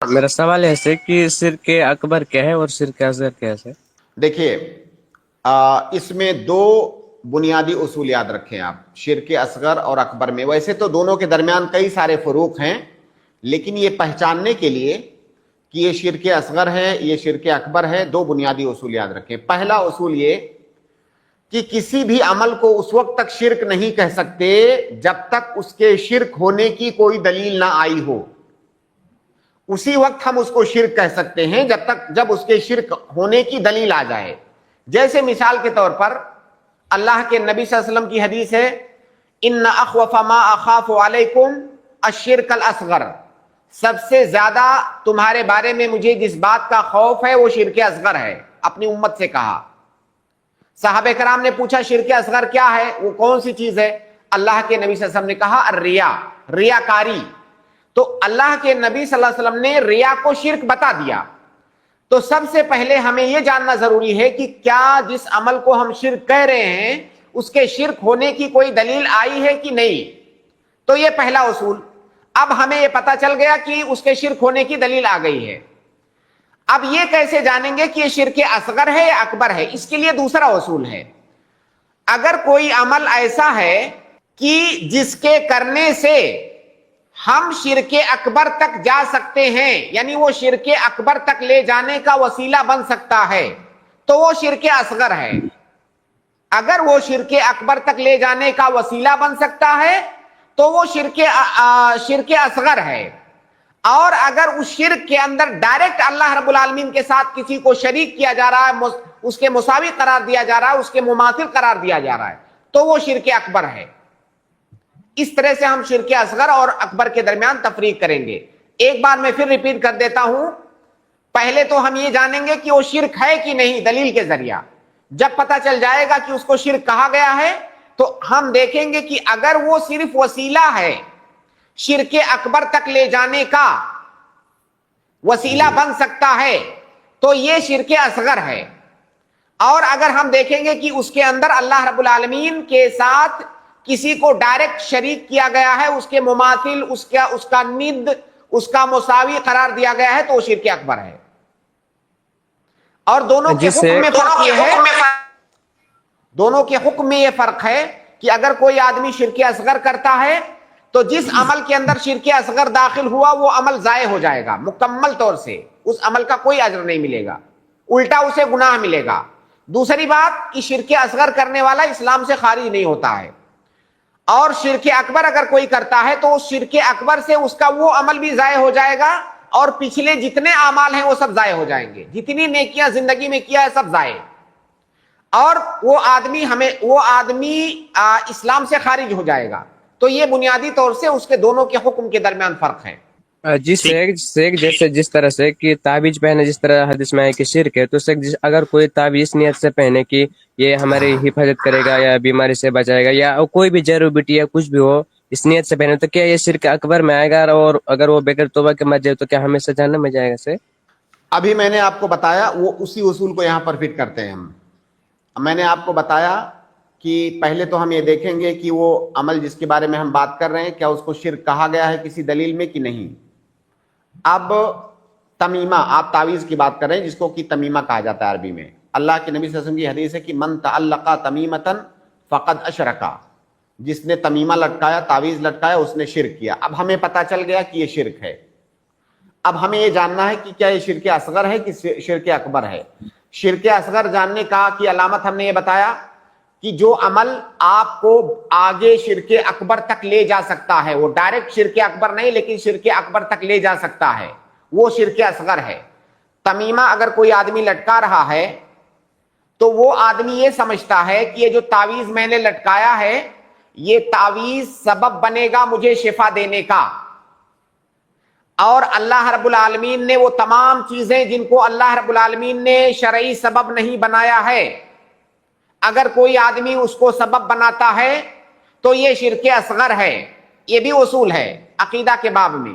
میرا سوال ہے کہ شرک اکبر کیا ہے اور شرک اصغر کیا ہے؟ دیکھیے، اس میں دو بنیادی اصول یاد رکھیں آپ، شرک اصغر اور اکبر میں۔ ویسے تو دونوں کے درمیان کئی سارے فروق ہیں، لیکن یہ پہچاننے کے لیے کہ یہ شرک اصغر ہے یہ شرک اکبر ہے، دو بنیادی اصول یاد رکھیں۔ پہلا اصول یہ کہ کسی بھی عمل کو اس وقت تک شرک نہیں کہہ سکتے جب تک اس کے شرک ہونے کی کوئی دلیل نہ آئی ہو۔ اسی وقت ہم اس کو شرک کہہ سکتے ہیں جب اس کے شرک ہونے کی دلیل آ جائے۔ جیسے مثال کے طور پر اللہ کے نبی صلی اللہ علیہ وسلم کی حدیث ہے، ان اخوف ما اخاف علیکم الشرک الاصغر، سب سے زیادہ تمہارے بارے میں مجھے جس بات کا خوف ہے وہ شرک اصغر ہے۔ اپنی امت سے کہا۔ صحابہ کرام نے پوچھا شرک اصغر کیا ہے، وہ کون سی چیز ہے؟ اللہ کے نبی صلی اللہ علیہ وسلم نے کہا الریا، ریاکاری۔ تو اللہ کے نبی صلی اللہ علیہ وسلم نے ریا کو شرک بتا دیا۔ تو سب سے پہلے ہمیں یہ جاننا ضروری ہے کہ کیا جس عمل کو ہم شرک کہہ رہے ہیں اس کے شرک ہونے کی کوئی دلیل آئی ہے کہ نہیں۔ تو یہ پہلا اصول۔ اب ہمیں یہ پتا چل گیا کہ اس کے شرک ہونے کی دلیل آ گئی ہے۔ اب یہ کیسے جانیں گے کہ یہ شرک اصغر ہے یا اکبر ہے؟ اس کے لیے دوسرا اصول ہے۔ اگر کوئی عمل ایسا ہے کہ جس کے کرنے سے ہم شرک اکبر تک جا سکتے ہیں، یعنی وہ شرک اکبر تک لے جانے کا وسیلہ بن سکتا ہے، تو وہ شرک اصغر ہے۔ اگر وہ شرک اکبر تک لے جانے کا وسیلہ بن سکتا ہے تو وہ شرک اصغر ہے۔ اور اگر اس شرک کے اندر ڈائریکٹ اللہ رب العالمین کے ساتھ کسی کو شریک کیا جا رہا ہے، اس کے مساوی قرار دیا جا رہا ہے، اس کے مماثل قرار دیا جا رہا ہے، تو وہ شرک اکبر ہے۔ اس طرح سے ہم شرک اصغر اور اکبر کے درمیان تفریق کریں گے۔ ایک بار میں پھر ریپیٹ کر دیتا ہوں، پہلے تو ہم یہ جانیں گے کہ وہ شرک ہے کہ نہیں دلیل کے ذریعہ۔ جب پتہ چل جائے گا کہ اس کو شرک کہا گیا ہے تو ہم دیکھیں گے کہ اگر وہ صرف وسیلہ ہے، شرک اکبر تک لے جانے کا وسیلہ بن سکتا ہے، تو یہ شرک اصغر ہے۔ اور اگر ہم دیکھیں گے کہ اس کے اندر اللہ رب العالمین کے ساتھ کسی کو ڈائریکٹ شریک کیا گیا ہے، اس کے مماثل، اس کا ند، اس کا مساوی قرار دیا گیا ہے، تو وہ شرک اکبر ہے۔ اور دونوں کے حکم میں فرق یہ ہے، دونوں کے حکم میں یہ فرق ہے کہ اگر کوئی آدمی شرک اصغر کرتا ہے تو جس عمل کے اندر شرک اصغر داخل ہوا وہ عمل ضائع ہو جائے گا مکمل طور سے، اس عمل کا کوئی اجر نہیں ملے گا، الٹا اسے گناہ ملے گا۔ دوسری بات کہ شرک اصغر کرنے والا اسلام سے خارج نہیں ہوتا ہے۔ اور شرک اکبر اگر کوئی کرتا ہے تو اس شرک اکبر سے اس کا وہ عمل بھی ضائع ہو جائے گا، اور پچھلے جتنے اعمال ہیں وہ سب ضائع ہو جائیں گے، جتنی نیکیاں زندگی میں کیا ہے سب ضائع۔ اور وہ آدمی اسلام سے خارج ہو جائے گا۔ تو یہ بنیادی طور سے اس کے دونوں کے حکم کے درمیان فرق ہے۔ جیسے جس طرح سے کہ تعویذ پہنے، جس طرح حدیث میں ہے کہ شرک ہے، تو اگر کوئی تعویذ نیت سے پہنے کہ یہ ہماری حفاظت کرے گا یا بیماری سے بچائے گا، یا کوئی بھی جڑی بوٹی یا کچھ بھی ہو اس نیت سے پہنے، تو کیا یہ شرک اکبر میں آئے گا؟ اور اگر وہ بغیر توبہ کے مر جائے تو کیا ہمیشہ جہنم میں جائے گا سے؟ ابھی میں نے آپ کو بتایا، وہ اسی اصول کو یہاں پر فٹ کرتے ہیں ہم۔ میں نے آپ کو بتایا کہ پہلے تو ہم یہ دیکھیں گے کہ وہ عمل جس کے بارے میں ہم بات کر رہے ہیں کیا اس کو شرک کہا گیا ہے کسی دلیل میں کہ نہیں۔ اب تمیمہ، آپ تعویذ کی بات کر رہے ہیں جس کو کہ تمیمہ کہا جاتا ہے عربی میں۔ اللہ کے نبی صلی اللہ علیہ وسلم کی حدیث ہے کہ من تعلق تمیمۃ فقد اشرکا، جس نے تمیمہ لٹکایا، تعویذ لٹکایا، اس نے شرک کیا۔ اب ہمیں پتا چل گیا کہ یہ شرک ہے۔ اب ہمیں یہ جاننا ہے کہ کیا یہ شرک اصغر ہے کہ شرک اکبر ہے۔ شرک اصغر جاننے کا کی علامت ہم نے یہ بتایا کہ جو عمل آپ کو آگے شرک اکبر تک لے جا سکتا ہے، وہ ڈائریکٹ شرک اکبر نہیں لیکن شرک اکبر تک لے جا سکتا ہے، وہ شرک اصغر ہے۔ تمیمہ اگر کوئی آدمی لٹکا رہا ہے تو وہ آدمی یہ سمجھتا ہے کہ یہ جو تعویذ میں نے لٹکایا ہے یہ تعویذ سبب بنے گا مجھے شفا دینے کا، اور اللہ رب العالمین نے وہ تمام چیزیں جن کو اللہ رب العالمین نے شرعی سبب نہیں بنایا ہے، اگر کوئی آدمی اس کو سبب بناتا ہے تو یہ شرک اصغر ہے۔ یہ بھی اصول ہے عقیدہ کے باب میں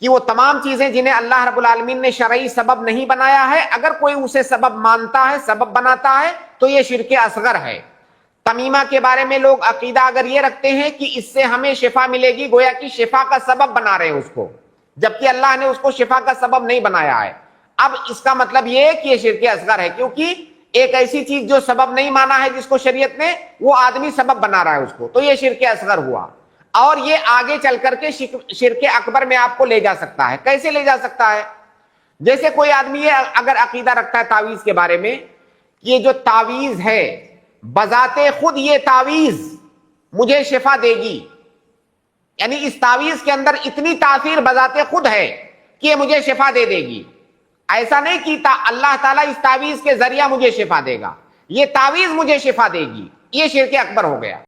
کہ وہ تمام چیزیں جنہیں اللہ رب العالمین نے شرعی سبب نہیں بنایا ہے، اگر کوئی اسے سبب مانتا ہے، سبب بناتا ہے، تو یہ شرک اصغر ہے۔ تمیمہ کے بارے میں لوگ عقیدہ اگر یہ رکھتے ہیں کہ اس سے ہمیں شفا ملے گی، گویا کہ شفا کا سبب بنا رہے ہیں اس کو، جبکہ اللہ نے اس کو شفا کا سبب نہیں بنایا ہے. اب اس کا مطلب یہ ہے کہ یہ شرک اصغر ہے، کیونکہ ایک ایسی چیز جو سبب نہیں مانا ہے جس کو شریعت نے، وہ آدمی سبب بنا رہا ہے اس کو، تو یہ شرک اصغر ہوا. اور یہ آگے چل کر کے شرک اکبر میں آپ کو لے جا سکتا ہے. کیسے لے جا سکتا ہے؟ جیسے کوئی آدمی یہ اگر عقیدہ رکھتا ہے تعویذ کے بارے میں، یہ جو تعویذ ہے بذات خود یہ تعویذ مجھے شفا دے گی، یعنی اس تعویذ کے اندر اتنی تاثیر بذات خود ہے کہ یہ مجھے شفا دے دے گی. ایسا نہیں کہ اللہ تعالیٰ اس تعویذ کے ذریعہ مجھے شفا دے گا، یہ تعویذ مجھے شفا دے گی، یہ شرک اکبر ہو گیا.